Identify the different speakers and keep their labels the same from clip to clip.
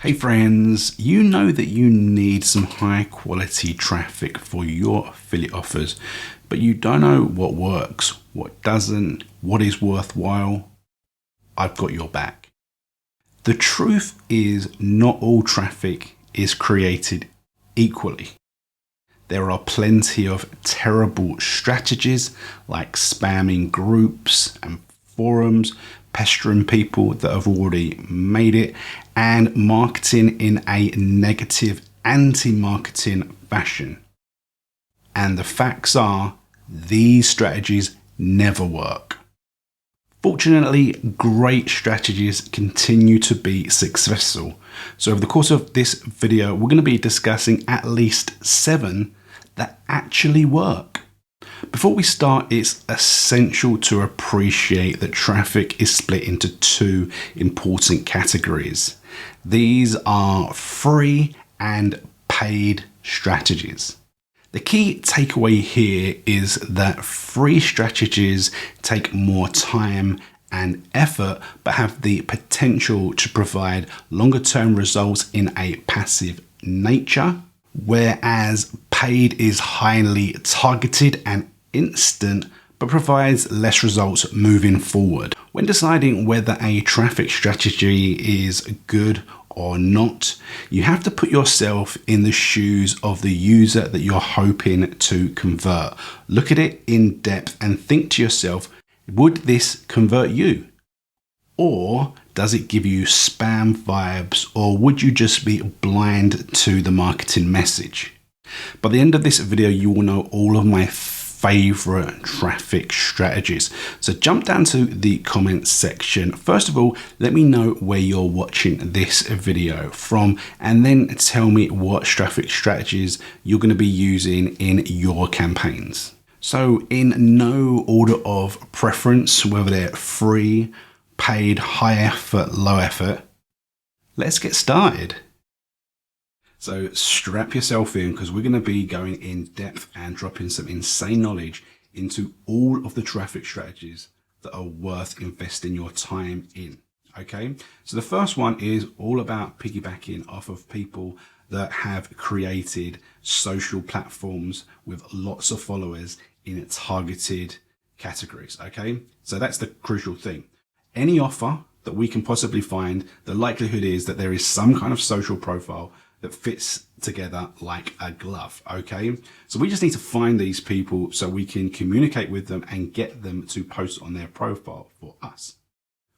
Speaker 1: Hey friends, you know that you need some high quality traffic for your affiliate offers, but you don't know what works, what doesn't, what is worthwhile. I've got your back. The truth is not all traffic is created equally. There are plenty of terrible strategies like spamming groups and forums, pestering people that have already made it, and marketing in a negative anti-marketing fashion. And the facts are, these strategies never work. Fortunately, great strategies continue to be successful. So over the course of this video, we're going to be discussing at least 7 that actually work. Before we start, it's essential to appreciate that traffic is split into 2 important categories. These are free and paid strategies. The key takeaway here is that free strategies take more time and effort, but have the potential to provide longer term results in a passive nature, whereas paid is highly targeted and instant, but provides less results moving forward. When deciding whether a traffic strategy is good or not, you have to put yourself in the shoes of the user that you're hoping to convert. Look at it in depth and think to yourself, would this convert you? Or does it give you spam vibes, or would you just be blind to the marketing message? By the end of this video, you will know all of my favorite traffic strategies. So jump down to the comments section. First of all, let me know where you're watching this video from, and then tell me what traffic strategies you're going to be using in your campaigns. So in no order of preference, whether they're free, paid, high effort, low effort, let's get started. So strap yourself in, because we're going to be going in depth and dropping some insane knowledge into all of the traffic strategies that are worth investing your time in. Okay, so the first one is all about piggybacking off of people that have created social platforms with lots of followers in targeted categories. Okay, so that's the crucial thing. Any offer that we can possibly find, the likelihood is that there is some kind of social profile that fits together like a glove. Okay, so we just need to find these people so we can communicate with them and get them to post on their profile for us.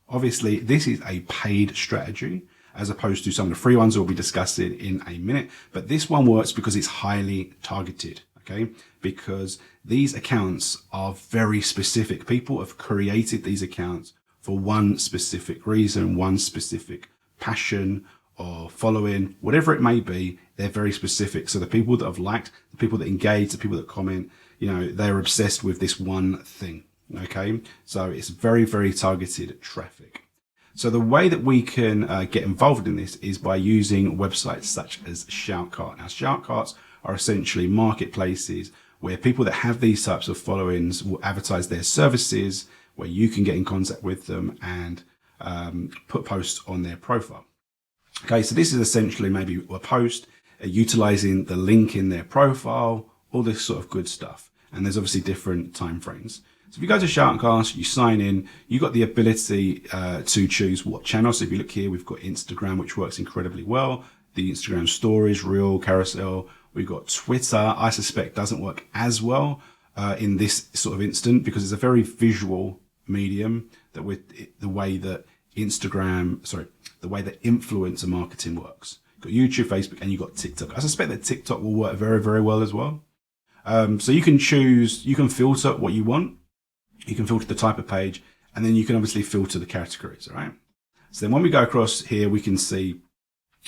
Speaker 1: Obviously, this is a paid strategy as opposed to some of the free ones we'll be discussing in a minute, but this one works because it's highly targeted. Okay, because these accounts are very specific. People have created these accounts for one specific reason, one specific passion or following, whatever it may be. They're very specific. So the people that have liked, the people that engage, the people that comment, they're obsessed with this one thing. Okay, so it's very, very targeted traffic. So the way that we can get involved in this is by using websites such as Shoutcart. Now, Shoutcarts are essentially marketplaces where people that have these types of followings will advertise their services, where you can get in contact with them and put posts on their profile. Okay, so this is essentially maybe a post utilizing the link in their profile, all this sort of good stuff. And there's obviously different time frames. So if you go to Shoutcast, you sign in, you've got the ability to choose what channel. So if you look here, we've got Instagram, which works incredibly well. The Instagram stories, Reel, Carousel. We've got Twitter. I suspect doesn't work as well in this sort of instant, because it's a very visual medium, that with the way that the way that influencer marketing works. You've got YouTube, Facebook, and you've got TikTok. I suspect that TikTok will work very, very well as well. So you can choose, you can filter what you want. You can filter the type of page, and then you can obviously filter the categories. All right. So then when we go across here, we can see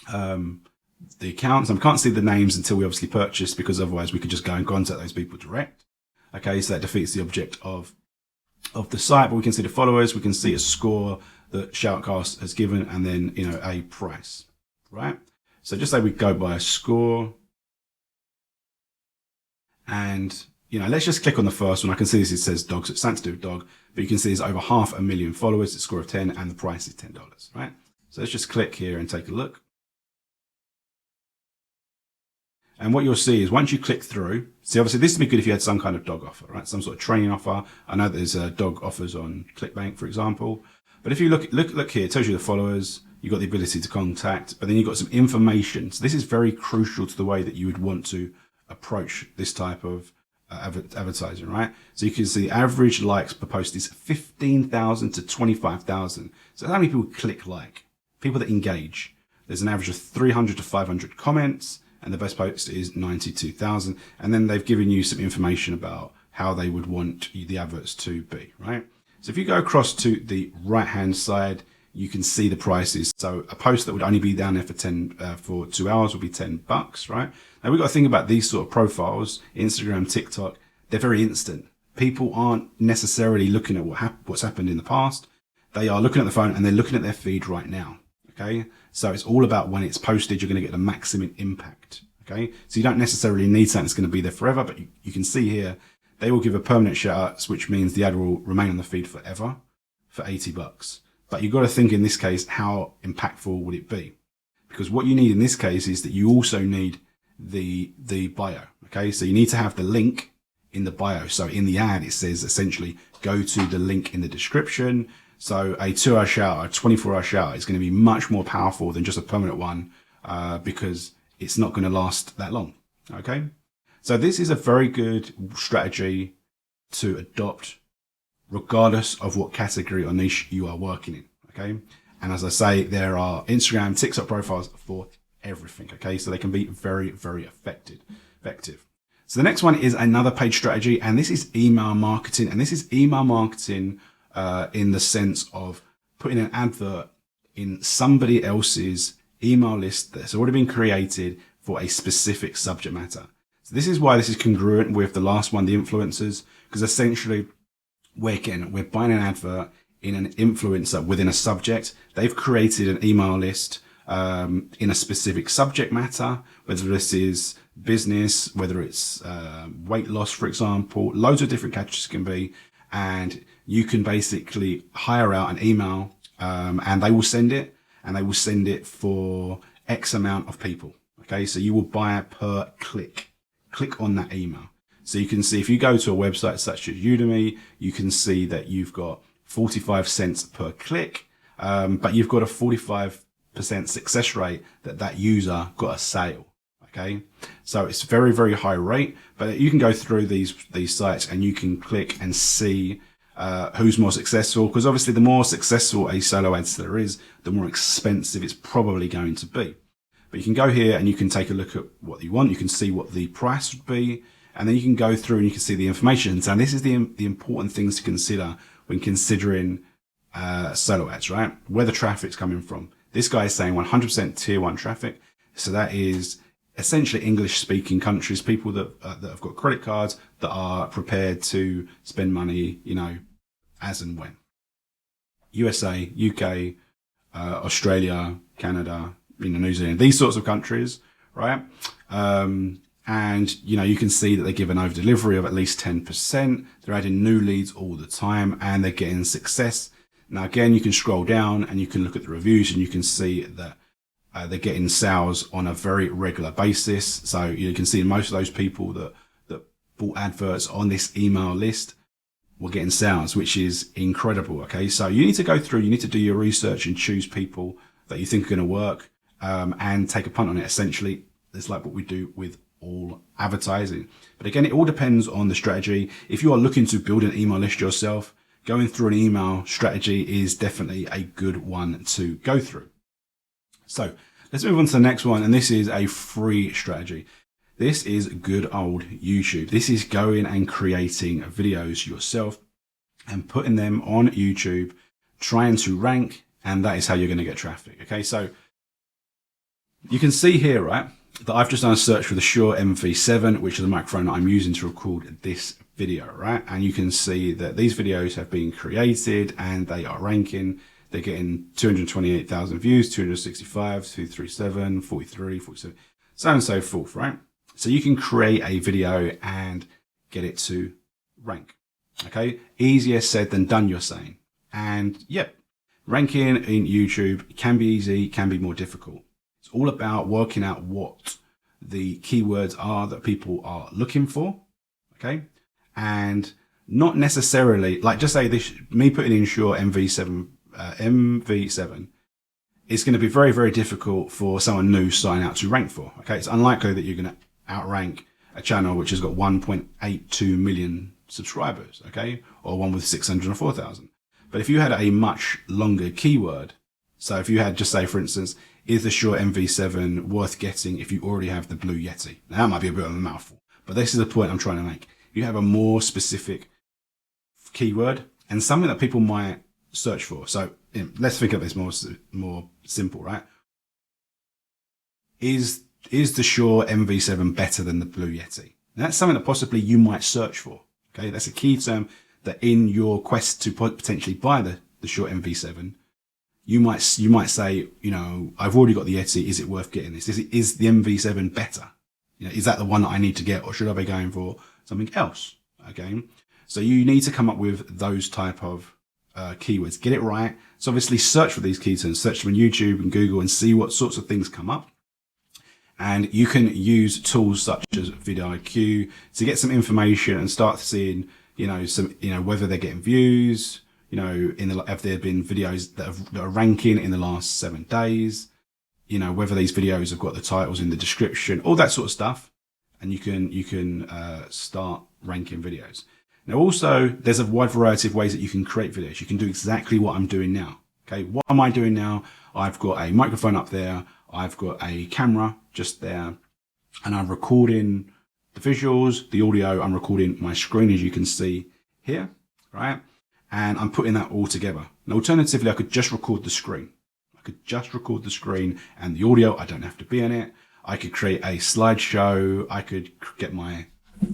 Speaker 1: the accounts. And we can't see the names until we obviously purchase, because otherwise we could just go and contact those people direct. Okay, so that defeats the object of the site. But we can see the followers, we can see a score that Shoutcast has given, and then a price, right? So just say we go by a score, and let's just click on the first one. I can see this, it says dog, so it's something to do with dog, but you can see there's over 500,000 followers, it's a score of 10, and the price is $10, right? So let's just click here and take a look. And what you'll see is once you click through, see, obviously this would be good if you had some kind of dog offer, right? Some sort of training offer. I know there's dog offers on ClickBank, for example. But if you look here, it tells you the followers, you've got the ability to contact, but then you've got some information. So this is very crucial to the way that you would want to approach this type of advertising, right? So you can see average likes per post is 15,000 to 25,000. So how many people click like? People that engage. There's an average of 300 to 500 comments, and the best post is 92,000. And then they've given you some information about how they would want the adverts to be, right? So if you go across to the right-hand side, you can see the prices. So a post that would only be down there for 2 hours would be $10, right? Now we've got to think about these sort of profiles, Instagram, TikTok, they're very instant. People aren't necessarily looking at what's happened in the past. They are looking at the phone and they're looking at their feed right now. Okay. So it's all about when it's posted, you're going to get the maximum impact. Okay. So you don't necessarily need something that's going to be there forever, but you can see here, they will give a permanent shout outs, which means the ad will remain on the feed forever for $80. But you've got to think in this case, how impactful would it be? Because what you need in this case is that you also need the bio. Okay. So you need to have the link in the bio. So in the ad, it says essentially go to the link in the description. So a 2-hour shout out, a 24-hour shout out is going to be much more powerful than just a permanent one, because it's not going to last that long. Okay. So this is a very good strategy to adopt regardless of what category or niche you are working in. Okay. And as I say, there are Instagram, TikTok profiles for everything. Okay. So they can be very, very effective. So the next one is another page strategy, and this is email marketing. And this is email marketing in the sense of putting an advert in somebody else's email list that's already been created for a specific subject matter. So this is why this is congruent with the last one, the influencers, because essentially we're buying an advert in an influencer within a subject. They've created an email list in a specific subject matter, whether this is business, whether it's weight loss, for example, loads of different categories can be. And you can basically hire out an email and they will send it, and they will send it for X amount of people. Okay, so you will buy it per click on that email. So you can see if you go to a website such as Udemy, you can see that you've got 45 cents per click, but you've got a 45% success rate that user got a sale. Okay, so it's very, very high rate, but you can go through these sites and you can click and see who's more successful, because obviously the more successful a solo ad seller is, the more expensive it's probably going to be. But you can go here and you can take a look at what you want. You can see what the price would be, and then you can go through and you can see the information. So this is the important things to consider when considering solo ads, right? Where the traffic's coming from. This guy is saying 100% tier 1 traffic. So that is essentially English speaking countries, people that have got credit cards that are prepared to spend money, as and when. USA, UK, Australia, Canada, New Zealand, these sorts of countries, right? And, you can see that they give an over delivery of at least 10%. They're adding new leads all the time and they're getting success. Now, again, you can scroll down and you can look at the reviews and you can see that they're getting sales on a very regular basis. So you can see most of those people that bought adverts on this email list were getting sales, which is incredible. Okay. So you need to go through, you need to do your research and choose people that you think are going to work, and take a punt on it. Essentially, it's like what we do with all advertising. But again, it all depends on the strategy. If you are looking to build an email list yourself, going through an email strategy is definitely a good one to go through. So let's move on to the next one. And this is a free strategy. This is good old YouTube. This is going and creating videos yourself and putting them on YouTube, trying to rank. And that is how you're going to get traffic. Okay. So you can see here, right, that I've just done a search for the Shure MV7, which is the microphone that I'm using to record this video, right? And you can see that these videos have been created and they are ranking. They're getting 228,000 views, 265, 237, 43, 47, so on and so forth, right? So you can create a video and get it to rank. Okay. Easier said than done, you're saying. And yep, ranking in YouTube can be easy, can be more difficult. It's all about working out what the keywords are that people are looking for. Okay. And not necessarily, like, just say this, me putting in Shure MV7 is going to be very, very difficult for someone new starting out to rank for. Okay. It's unlikely that you're going to outrank a channel which has got 1.82 million subscribers. Okay. Or one with 604,000. But if you had a much longer keyword, so if you had, just say, for instance, is the Shure MV7 worth getting if you already have the Blue Yeti? Now, that might be a bit of a mouthful, but this is the point I'm trying to make. You have a more specific keyword and something that people might search for. So let's think of this more simple, right? Is the Shure MV7 better than the Blue Yeti? And that's something that possibly you might search for. Okay, that's a key term that in your quest to potentially buy the Shure MV7, you might say, you know, I've already got the Yeti. Is it worth getting this? Is the MV7 better? You know, is that the one that I need to get, or should I be going for something else? Okay. So you need to come up with those type of keywords. Get it right. So obviously search for these key terms, search them on YouTube and Google and see what sorts of things come up. And you can use tools such as vidIQ to get some information and start seeing, you know, whether they're getting views, you know, have there been videos that are ranking in the last 7 days, you know, whether these videos have got the titles in the description, all that sort of stuff. And you can start ranking videos. Now, also, there's a wide variety of ways that you can create videos. You can do exactly what I'm doing now. Okay, what am I doing now? I've got a microphone up there. I've got a camera just there, and I'm recording the visuals, the audio. I'm recording my screen, as you can see here, right? And I'm putting that all together. And alternatively, I could just record the screen. And the audio, I don't have to be in it. I could create a slideshow. I could get my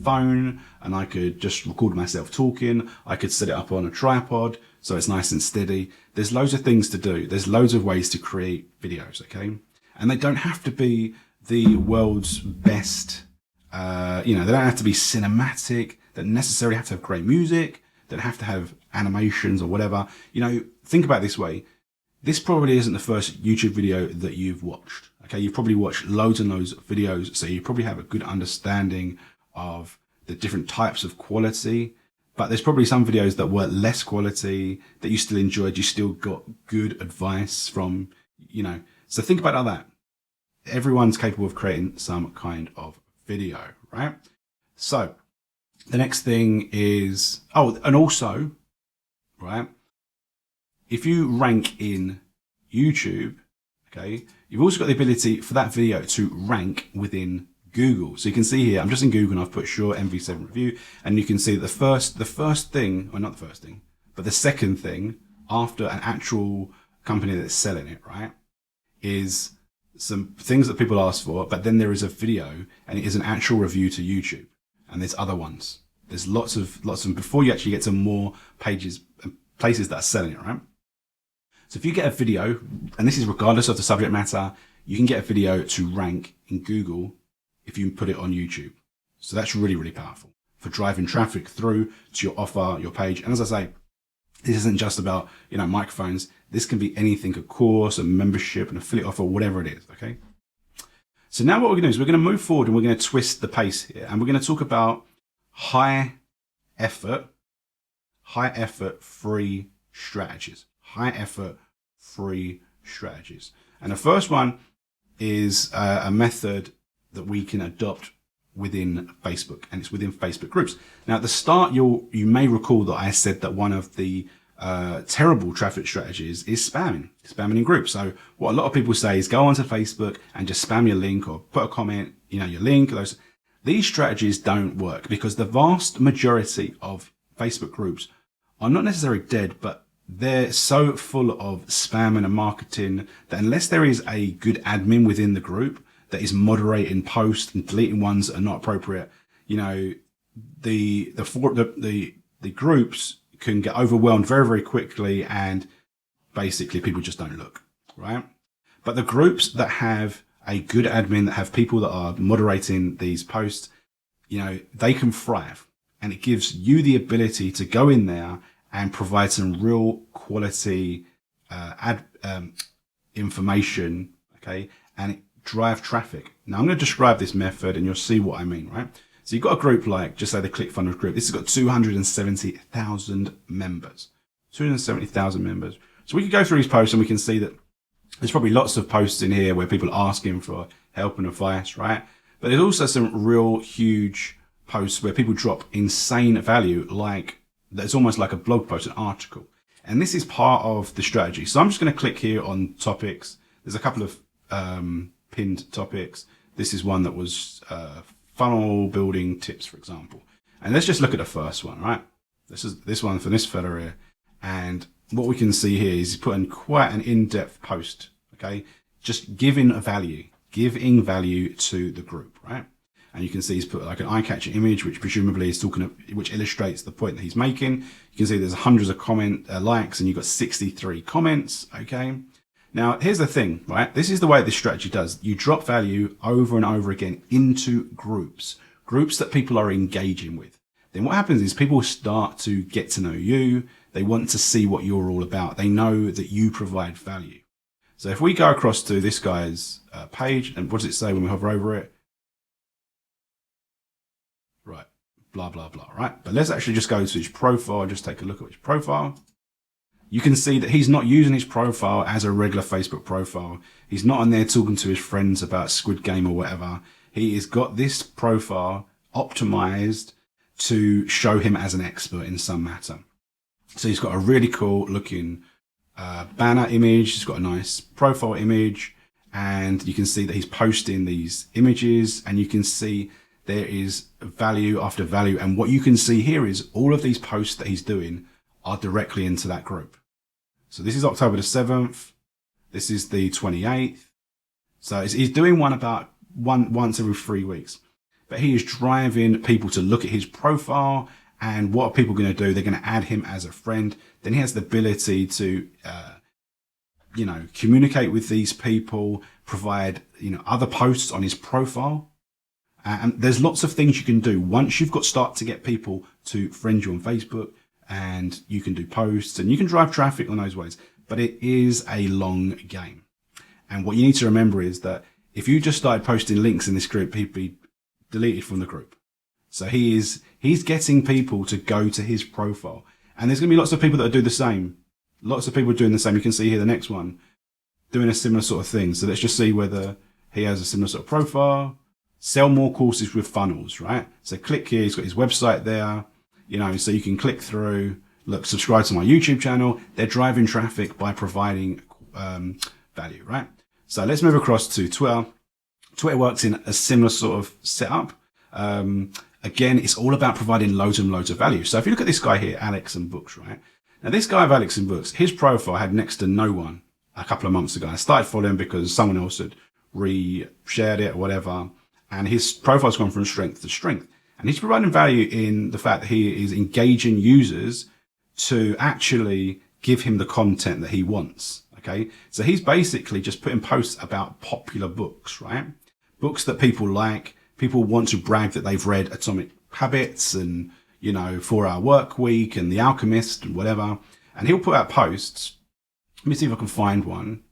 Speaker 1: phone and I could just record myself talking. I could set it up on a tripod so it's nice and steady. There's loads of things to do. There's loads of ways to create videos, okay? And they don't have to be the world's best. You know, they don't have to be cinematic. They don't necessarily have to have great music. They don't have to have animations or whatever. You know, think about it this way. This probably isn't the first YouTube video that you've watched. Okay, you've probably watched loads and loads of videos, so you probably have a good understanding of the different types of quality. But there's probably some videos that were less quality that you still enjoyed. You still got good advice from, you know. So think about all that. Everyone's capable of creating some kind of video, right? So the next thing is, and also, right, if you rank in YouTube, okay, you've also got the ability for that video to rank within Google. So you can see here, I'm just in Google and I've put Shure MV7 review, and you can see the first thing, or not the first thing, but the second thing after an actual company that's selling it, right, is some things that people ask for, but then there is a video and it is an actual review to YouTube. And there's other ones. There's lots of them before you actually get to more pages and places that are selling it, right? So if you get a video, and this is regardless of the subject matter, you can get a video to rank in Google if you put it on YouTube. So that's really, really powerful for driving traffic through to your offer, your page. And as I say, this isn't just about, you know, microphones. This can be anything, a course, a membership, an affiliate offer, whatever it is, okay? So now what we're going to do is we're going to move forward and we're going to twist the pace here. And we're going to talk about high effort, free strategies. High effort, free strategies. And the first one is a method that we can adopt within Facebook, and it's within Facebook groups. Now at the start, you may recall that I said that one of the terrible traffic strategies is spamming in groups. So what a lot of people say is go onto Facebook and just spam your link or put a comment, you know, your link. These strategies don't work because the vast majority of Facebook groups are not necessarily dead, but they're so full of spam and marketing that unless there is a good admin within the group that is moderating posts and deleting ones that are not appropriate, you know, the groups can get overwhelmed very, very quickly, and basically people just don't look, right? But the groups that have a good admin, that have people that are moderating these posts, you know, they can thrive, and it gives you the ability to go in there and provide some real quality information, okay, and it drive traffic. Now I'm going to describe this method and you'll see what I mean, right? So you've got a group like, just say the ClickFunnels group. This has got 270,000 members. 270,000 members. So we could go through his posts and we can see that there's probably lots of posts in here where people are asking for help and advice, right? But there's also some real huge posts where people drop insane value, like that's almost like a blog post, an article. And this is part of the strategy. So I'm just going to click here on topics. There's a couple of pinned topics. This is one that was funnel building tips, for example. And let's just look at the first one, right? This is this one from this fella here. And what we can see here is he's put in quite an in-depth post, okay? Just giving value to the group, right? And you can see he's put like an eye-catching image, which presumably is which illustrates the point that he's making. You can see there's hundreds of likes, and you've got 63 comments, okay? Now, here's the thing, right? This is the way this strategy does. You drop value over and over again into groups that people are engaging with. Then what happens is people start to get to know you. They want to see what you're all about. They know that you provide value. So if we go across to this guy's page, and what does it say when we hover over it? Right, blah, blah, blah, right? But let's actually just go to his profile and just take a look at his profile. You can see that he's not using his profile as a regular Facebook profile. He's not on there talking to his friends about Squid Game or whatever. He has got this profile optimized to show him as an expert in some matter. So he's got a really cool looking banner image. He's got a nice profile image, and you can see that he's posting these images, and you can see there is value after value. And what you can see here is all of these posts that he's doing are directly into that group. So this is October the 7th. This is the 28th. So he's doing one about once every 3 weeks. But he is driving people to look at his profile. And what are people going to do? They're going to add him as a friend. Then he has the ability to, communicate with these people, provide, other posts on his profile. And there's lots of things you can do once you've start to get people to friend you on Facebook, and you can do posts and you can drive traffic on those ways. But it is a long game. And what you need to remember is that if you just started posting links in this group, he'd be deleted from the group. So he's getting people to go to his profile. And there's going to be lots of people that do the same. Lots of people doing the same. You can see here the next one doing a similar sort of thing. So let's just see whether he has a similar sort of profile. Sell more courses with funnels, right? So click here. He's got his website there, so you can click through, look, subscribe to my YouTube channel. They're driving traffic by providing value, right? So let's move across to Twitter. Twitter works in a similar sort of setup. Again, it's all about providing loads and loads of value. So if you look at this guy here, Alex and Books, right? Now this guy of Alex and Books, his profile had next to no one a couple of months ago. I started following because someone else had re-shared it or whatever. And his profile's gone from strength to strength. And he's providing value in the fact that he is engaging users to actually give him the content that he wants. Okay. So he's basically just putting posts about popular books, right? Books that people like. People want to brag that they've read Atomic Habits and, 4-Hour Work Week and The Alchemist and whatever. And he'll put out posts. Let me see if I can find one.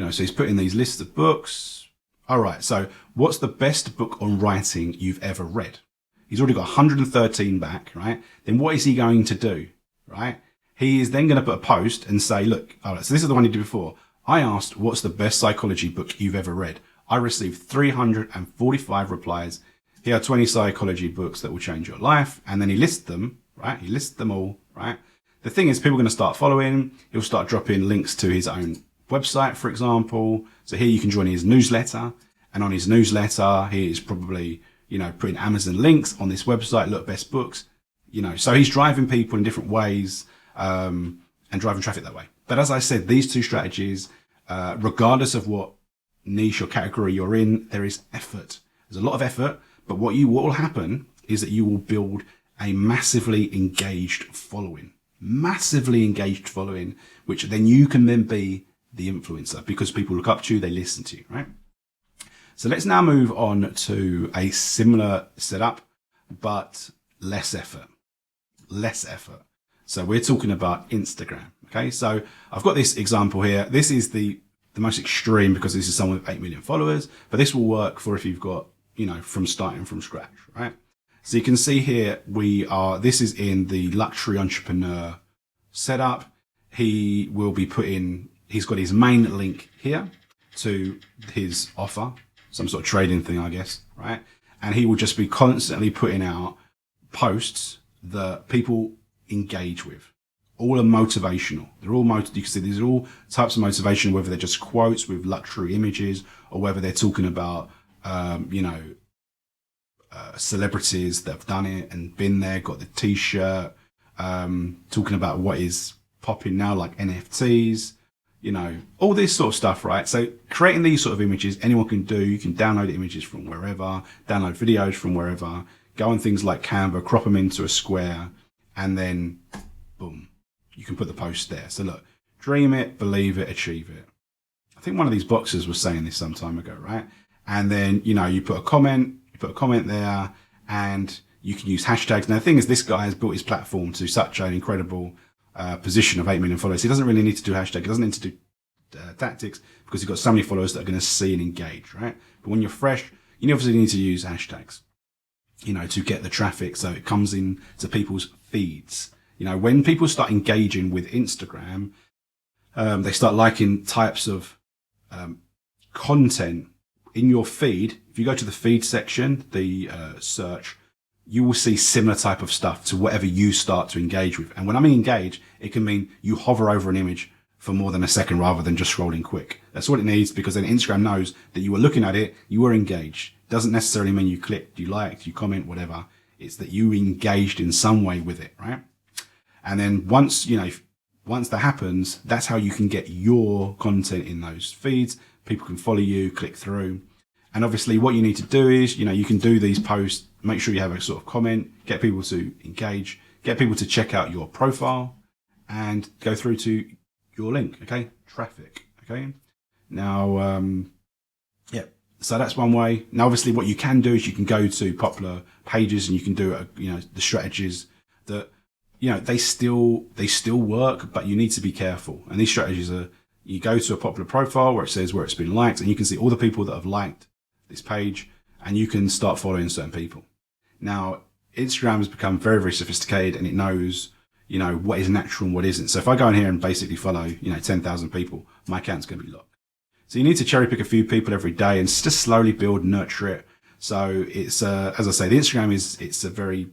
Speaker 1: So he's putting these lists of books. All right. So what's the best book on writing you've ever read? He's already got 113 back, right? Then what is he going to do, right? He is then going to put a post and say, look, all right, so this is the one he did before. I asked, what's the best psychology book you've ever read? I received 345 replies. Here are 20 psychology books that will change your life. And then he lists them, right? He lists them all, right? The thing is, people are going to start following. He'll start dropping links to his own website, for example. So here you can join his newsletter. And on his newsletter, he is probably, putting Amazon links on this website. Look, best books, so he's driving people in different ways. And driving traffic that way. But as I said, these two strategies, regardless of what niche or category you're in, there is effort. There's a lot of effort, but what will happen is that you will build a massively engaged following, which then you can then be the influencer because people look up to you, they listen to you, right? So let's now move on to a similar setup, but less effort. So we're talking about Instagram. Okay, so I've got this example here. This is the most extreme because this is someone with 8 million followers, but this will work for if you've got, from starting from scratch, right? So you can see here, this is in the luxury entrepreneur setup. He will be he's got his main link here to his offer, some sort of trading thing, I guess, right? And he will just be constantly putting out posts that people engage with. All are motivational. They're all you can see these are all types of motivation, whether they're just quotes with luxury images or whether they're talking about, celebrities that have done it and been there, got the t-shirt, talking about what is popping now, like NFTs, all this sort of stuff, right? So creating these sort of images, anyone can do. You can download images from wherever, download videos from wherever, go on things like Canva, crop them into a square, and then boom, you can put the post there. So look, dream it, believe it, achieve it. I think one of these boxers was saying this some time ago, right? And then, you put a comment there, and you can use hashtags. Now, the thing is, this guy has built his platform to such an incredible position of 8 million followers. He doesn't really need to do hashtag. He doesn't need to do tactics because he's got so many followers that are going to see and engage, right? But when you're fresh, you obviously need to use hashtags, to get the traffic so it comes in to people's feeds. When people start engaging with Instagram, they start liking types of content in your feed. If you go to the feed section, the search, you will see similar type of stuff to whatever you start to engage with. And when I mean engage, it can mean you hover over an image for more than a second rather than just scrolling quick. That's what it needs, because then Instagram knows that you were looking at it, you were engaged. Doesn't necessarily mean you clicked, you liked, you comment, whatever. It's that you engaged in some way with it, right? And then once that happens, that's how you can get your content in those feeds. People can follow you, click through. And obviously what you need to do is, you can do these posts, make sure you have a sort of comment, get people to engage, get people to check out your profile and go through to your link. Okay. Traffic. Okay. Now, so that's one way. Now, obviously what you can do is you can go to popular pages and you can do, the strategies that, they still work, but you need to be careful. And these strategies are, you go to a popular profile where it says where it's been liked, and you can see all the people that have liked this page, and you can start following certain people. Now, Instagram has become very, very sophisticated, and it knows, what is natural and what isn't. So if I go in here and basically follow, 10,000 people, my account's going to be locked. So you need to cherry pick a few people every day and just slowly build and nurture it. So it's, as I say, the Instagram it's a very,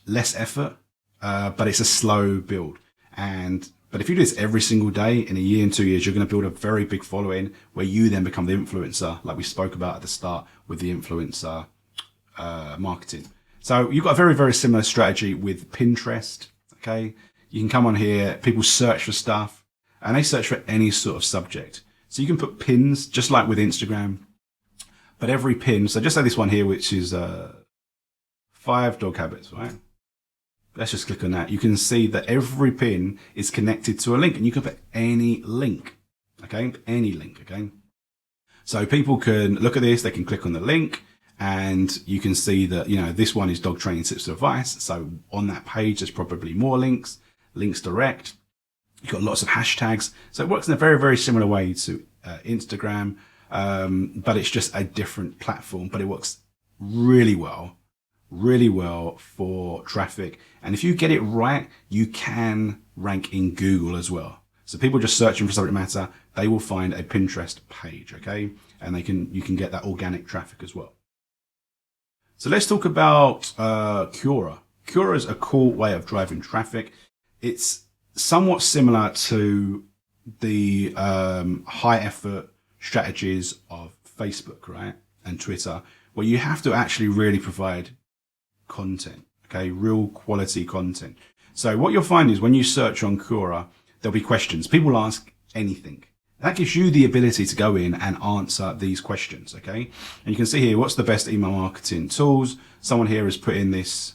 Speaker 1: less effort, but it's a slow build. But if you do this every single day, in a year and 2 years, you're going to build a very big following where you then become the influencer, like we spoke about at the start with the influencer marketing. So you've got a very, very similar strategy with Pinterest. Okay. You can come on here, people search for stuff and they search for any sort of subject. So you can put pins just like with Instagram, but every pin. So just say this one here, which is 5 dog habits, right? Let's just click on that. You can see that every pin is connected to a link, and you can put any link, okay? Any link, okay? So people can look at this, they can click on the link, and you can see that, this one is dog training tips and advice. So on that page, there's probably more links direct. You've got lots of hashtags. So it works in a very, very similar way to Instagram, but it's just a different platform, but it works really well for traffic. And if you get it right, you can rank in Google as well. So people just searching for subject matter, they will find a Pinterest page, okay? And you can get that organic traffic as well. So let's talk about Quora. Quora is a cool way of driving traffic. It's somewhat similar to the high effort strategies of Facebook, right? And Twitter, where you have to actually really provide content, okay? Real quality content. So what you'll find is when you search on Quora, there'll be questions. People will ask anything. That gives you the ability to go in and answer these questions, okay? And you can see here, what's the best email marketing tools? Someone here has put in this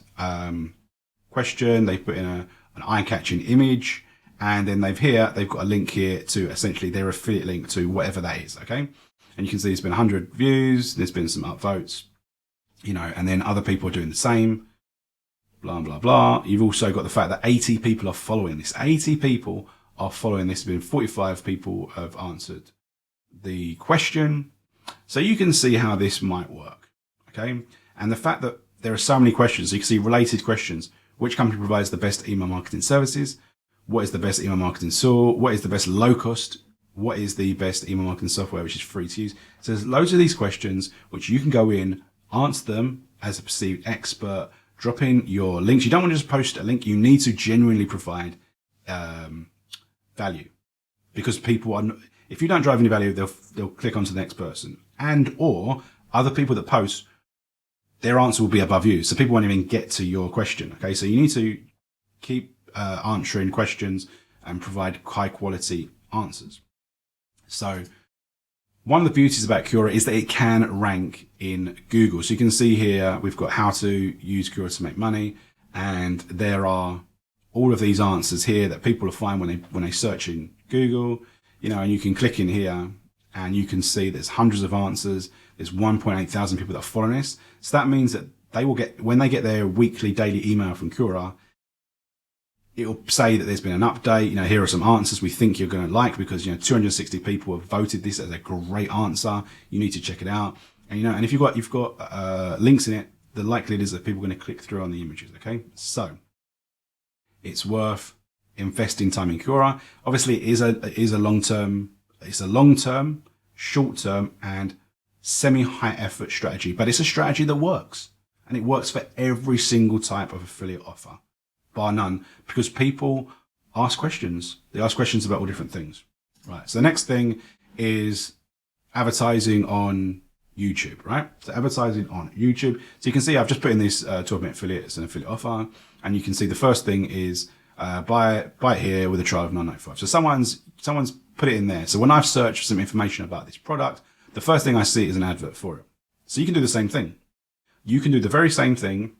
Speaker 1: question. They've put in an eye-catching image, and then they've got a link here to essentially their affiliate link to whatever that is, okay? And you can see there's been 100 views. There's been some upvotes, and then other people are doing the same. blah, blah, blah. You've also got the fact that 80 people are following this. 80 people are following this. 45 people have answered the question. So you can see how this might work, okay? And the fact that there are so many questions, so you can see related questions. Which company provides the best email marketing services? What is the best email marketing tool? What is the best low cost? What is the best email marketing software which is free to use? So there's loads of these questions which you can go in, answer them as a perceived expert, drop in your links. You don't want to just post a link. You need to genuinely provide value, because people are, if you don't drive any value, they'll click onto the next person, and or other people that post, their answer will be above you. So people won't even get to your question. Okay. So you need to keep answering questions and provide high quality answers. So one of the beauties about Quora is that it can rank in Google. So you can see here, we've got how to use Quora to make money. And there are all of these answers here that people will find when they search in Google, and you can click in here and you can see there's hundreds of answers. There's 1.8 thousand people that are following this. So that means that they will get, when they get their weekly, daily email from Quora, it will say that there's been an update. Here are some answers we think you're going to like, because 260 people have voted this as a great answer. You need to check it out. And and if you've got links in it, the likelihood is that people are going to click through on the images. Okay, so it's worth investing time in Quora. Obviously, it is a long term. It's a long term, short term, and semi-high effort strategy, but it's a strategy that works, and it works for every single type of affiliate offer, bar none, because people ask questions. They ask questions about all different things, right? So the next thing is advertising on YouTube, right? So advertising on YouTube. So you can see I've just put in this 12-minute affiliate as an affiliate offer, and you can see the first thing is buy it here with a trial of $9.95. So someone's put it in there. So when I've searched some information about this product, the first thing I see is an advert for it. So you can do the same thing. You can do the very same thing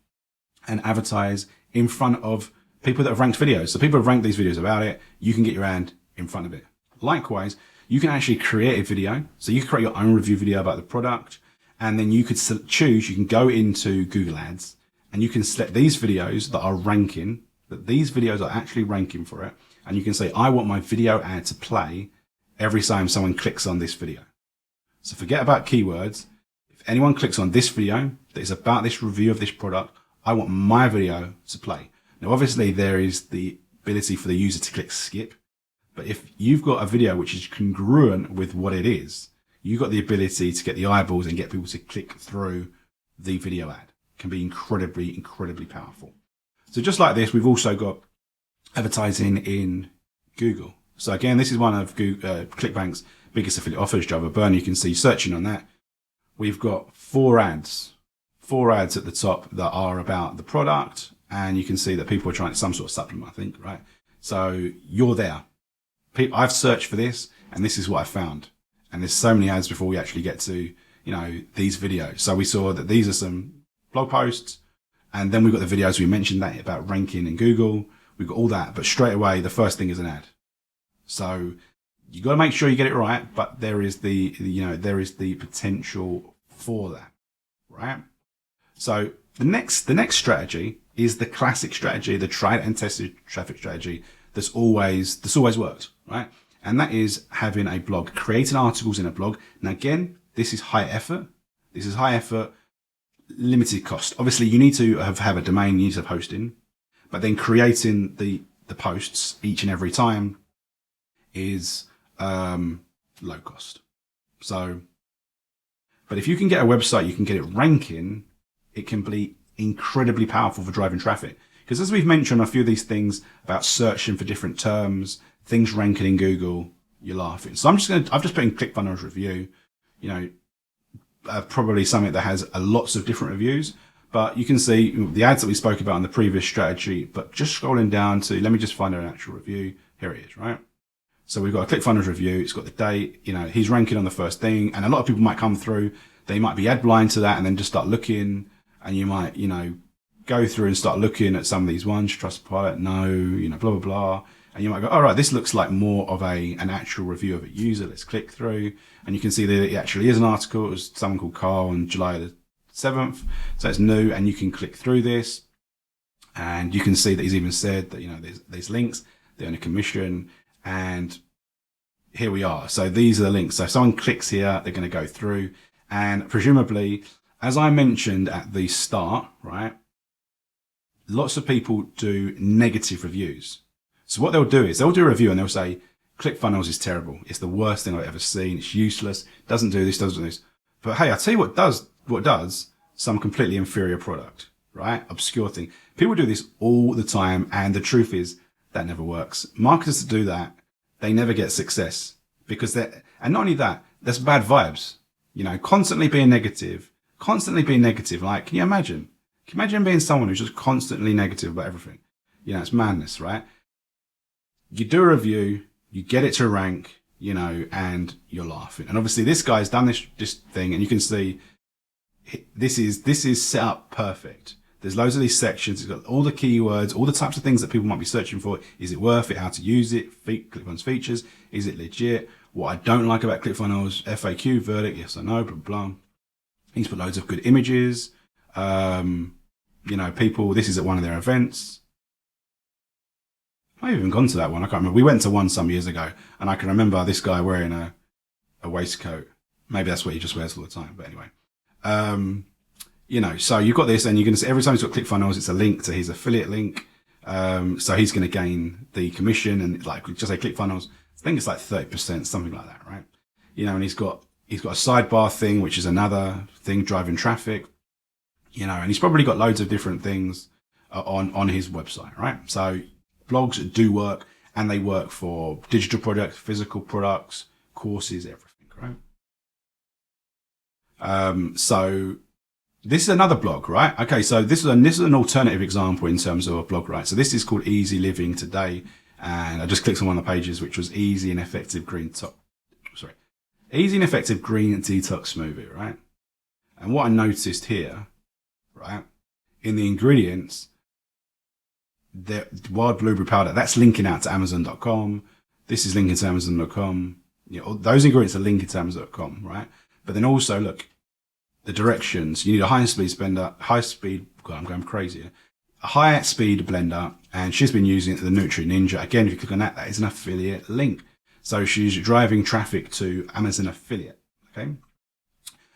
Speaker 1: and advertise in front of people that have ranked videos. So people have ranked these videos about it. You can get your ad in front of it. Likewise, you can actually create a video. So you can create your own review video about the product, and then you could choose, you can go into Google Ads and you can select these videos that are ranking, that these videos are actually ranking for it. And you can say, I want my video ad to play every time someone clicks on this video. So forget about keywords. If anyone clicks on this video that is about this review of this product, I want my video to play. Now, obviously, there is the ability for the user to click skip. But if you've got a video which is congruent with what it is, you've got the ability to get the eyeballs and get people to click through the video ad. It can be incredibly, incredibly powerful. So just like this, we've also got advertising in Google. So again, this is one of ClickBank's biggest affiliate offers, Java Burn. You can see searching on that. We've got four ads at the top that are about the product. And you can see that people are trying some sort of supplement, I think, right? So you're there. I've searched for this and this is what I found. And there's so many ads before we actually get to, these videos. So we saw that these are some blog posts, and then we've got the videos we mentioned that about ranking in Google. We've got all that, but straight away, the first thing is an ad. So you got to make sure you get it right, but there is the potential for that, right? So the next strategy is the classic strategy, the tried and tested traffic strategy that's always worked, right? And that is having a blog, creating articles in a blog. Now again, this is high effort. Limited cost. Obviously, you need to have a domain, you need to have hosting, but then creating the posts each and every time is low cost. So, but if you can get a website, you can get it ranking, it can be incredibly powerful for driving traffic. Because as we've mentioned, a few of these things about searching for different terms, things ranking in Google, you're laughing. So I've just put in ClickFunnels review, probably something that has lots of different reviews, but you can see the ads that we spoke about in the previous strategy, but just scrolling down to, let me just find an actual review. Here it is, right? So we've got a ClickFunnels review. It's got the date, he's ranking on the first thing, and a lot of people might come through. They might be ad blind to that and then just start looking, and you might, go through and start looking at some of these ones, Trustpilot, no, blah, blah, blah. And you might go, all right, this looks like more of an actual review of a user. Let's click through. And you can see that it actually is an article. It was someone called Carl on July the 7th. So it's new, and you can click through this. And you can see that he's even said that, there's links, they earn a commission, and here we are. So these are the links. So if someone clicks here, they're going to go through, and presumably, as I mentioned at the start, right, lots of people do negative reviews. So what they'll do is they'll do a review and they'll say, ClickFunnels is terrible. It's the worst thing I've ever seen. It's useless. Doesn't do this, doesn't do this. But hey, I'll tell you what does some completely inferior product, right? Obscure thing. People do this all the time. And the truth is that never works. Marketers that do that, they never get success because and not only that, there's bad vibes, constantly being negative. Like, can you imagine? Can you imagine being someone who's just constantly negative about everything? It's madness, right? You do a review, you get it to rank, and you're laughing. And obviously this guy's done this thing, and you can see this is set up perfect. There's loads of these sections. It's got all the keywords, all the types of things that people might be searching for. Is it worth it? How to use it? ClickFunnels features. Is it legit? What I don't like about ClickFunnels, FAQ, verdict, yes or no, blah, blah. He's put loads of good images. People, this is at one of their events. I've even gone to that one. I can't remember. We went to one some years ago, and I can remember this guy wearing a waistcoat. Maybe that's what he just wears all the time. But anyway, so you've got this, and you're going to see every time he's got ClickFunnels, it's a link to his affiliate link. So he's going to gain the commission, and like just say ClickFunnels, I think it's like 30%, something like that, right? And he's got a sidebar thing, which is another thing driving traffic. And he's probably got loads of different things on his website, right? So blogs do work, and they work for digital products, physical products, courses, everything, right? So this is another blog, right? Okay, so this is an alternative example in terms of a blog, right? So this is called Easy Living Today, and I just clicked on one of the pages, which was Easy and Effective Green Detox Smoothie, right? And what I noticed here, right, in the ingredients, the wild blueberry powder, that's linking out to Amazon.com. This is linking to Amazon.com. Those ingredients are linking to Amazon.com, right? But then also, look, the directions. You need a I'm going crazy here. A high speed blender, and she's been using the Nutri Ninja. Again, if you click on that, that is an affiliate link. So she's driving traffic to Amazon affiliate. Okay.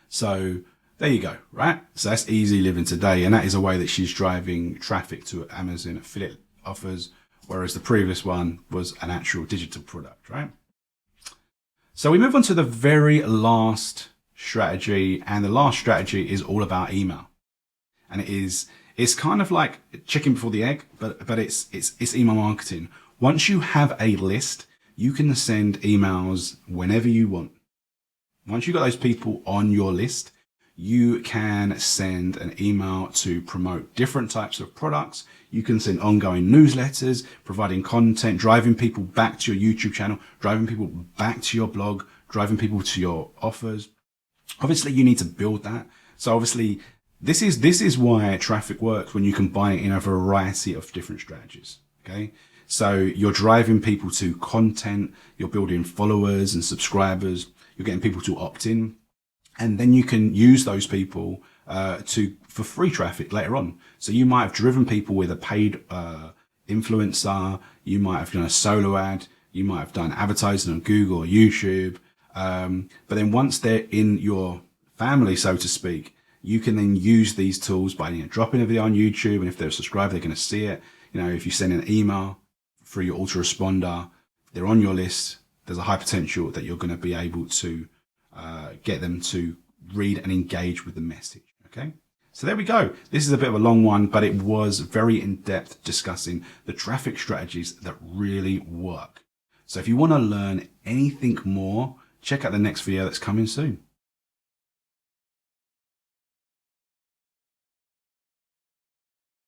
Speaker 1: So there you go, right? So that's Easy Living Today, and that is a way that she's driving traffic to Amazon affiliate offers, whereas the previous one was an actual digital product, right? So we move on to the very last strategy, and the last strategy is all about email. And it's kind of like chicken before the egg, but it's email marketing. Once you have a list, you can send emails whenever you want. Once you've got those people on your list, you can send an email to promote different types of products. You can send ongoing newsletters, providing content, driving people back to your YouTube channel, driving people back to your blog, driving people to your offers. Obviously, you need to build that. So obviously, this is why traffic works, when you combine it in a variety of different strategies. Okay. So you're driving people to content, you're building followers and subscribers, you're getting people to opt in. And then you can use those people for free traffic later on. So you might have driven people with a paid influencer. You might have done a solo ad. You might have done advertising on Google or YouTube. But then once they're in your family, so to speak, you can then use these tools by dropping a video on YouTube. And if they're a subscriber, they're going to see it. If you send an email through your autoresponder, they're on your list. There's a high potential that you're going to be able to get them to read and engage with the message. Okay. So there we go. This is a bit of a long one, but it was very in-depth discussing the traffic strategies that really work. So if you want to learn anything more, check out the next video that's coming soon.